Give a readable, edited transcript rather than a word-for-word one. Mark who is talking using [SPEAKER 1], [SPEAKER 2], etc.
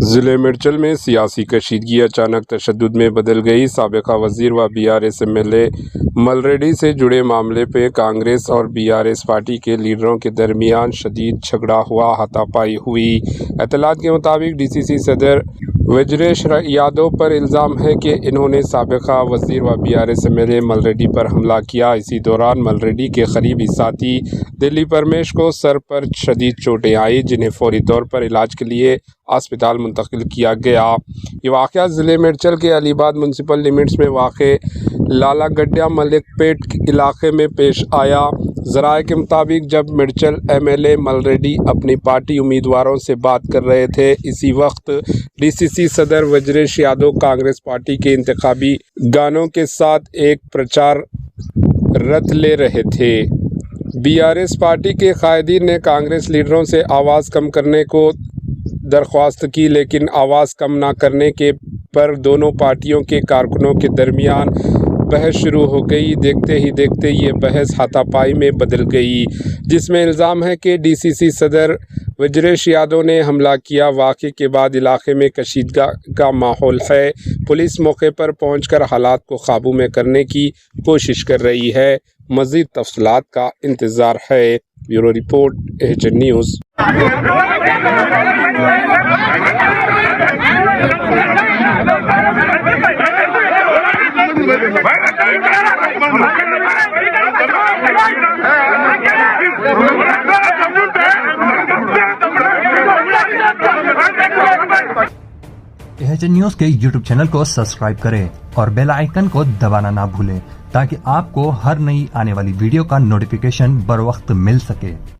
[SPEAKER 1] ضلع میڈچل میں سیاسی کشیدگی اچانک تشدد میں بدل گئی۔ سابقہ وزیر و BRS MLA ملریڈی سے جڑے معاملے پہ کانگریس اور BRS پارٹی کے لیڈروں کے درمیان شدید جھگڑا ہوا، ہاتھا پائی ہوئی۔ اطلاعات کے مطابق DCC صدر وجریش یادو پر الزام ہے کہ انہوں نے سابقہ وزیر و BRS MLA ملریڈی پر حملہ کیا۔ اسی دوران ملریڈی کے قریبی ساتھی دلی پرمیش کو سر پر شدید چوٹیں آئیں، جنہیں فوری طور پر علاج کے لیے اسپتال منتقل کیا گیا۔ یہ واقعہ ضلع میڈچل کے علی آباد میونسپل لمٹس میں واقع لالا گڈیا ملک پیٹ علاقے میں پیش آیا۔ ذرائع کے مطابق جب میڈچل MLA ملریڈی اپنی پارٹی امیدواروں سے بات کر رہے تھے، اسی وقت DCC صدر وجریش یادو کانگریس پارٹی کے انتخابی گانوں کے ساتھ ایک پرچار رت لے رہے تھے۔ BRS پارٹی کے قائدین نے کانگریس لیڈروں سے آواز کم کرنے کو درخواست کی، لیکن آواز کم نہ کرنے کے پر دونوں پارٹیوں کے کارکنوں کے درمیان بحث شروع ہو گئی۔ دیکھتے ہی دیکھتے یہ بحث ہاتھا پائی میں بدل گئی، جس میں الزام ہے کہ DCC صدر وجریش یادو نے حملہ کیا۔ واقعے کے بعد علاقے میں کشیدگی کا ماحول ہے۔ پولیس موقع پر پہنچ کر حالات کو قابو میں کرنے کی کوشش کر رہی ہے۔ مزید تفصیلات کا انتظار ہے۔ Bureau report AHN news.
[SPEAKER 2] AHN news کے YouTube چینل کو سبسکرائب کریں اور بیل آئیکن کو دبانا نہ بھولیں تاکہ آپ کو ہر نئی آنے والی ویڈیو کا نوٹیفیکیشن بر وقت مل سکے۔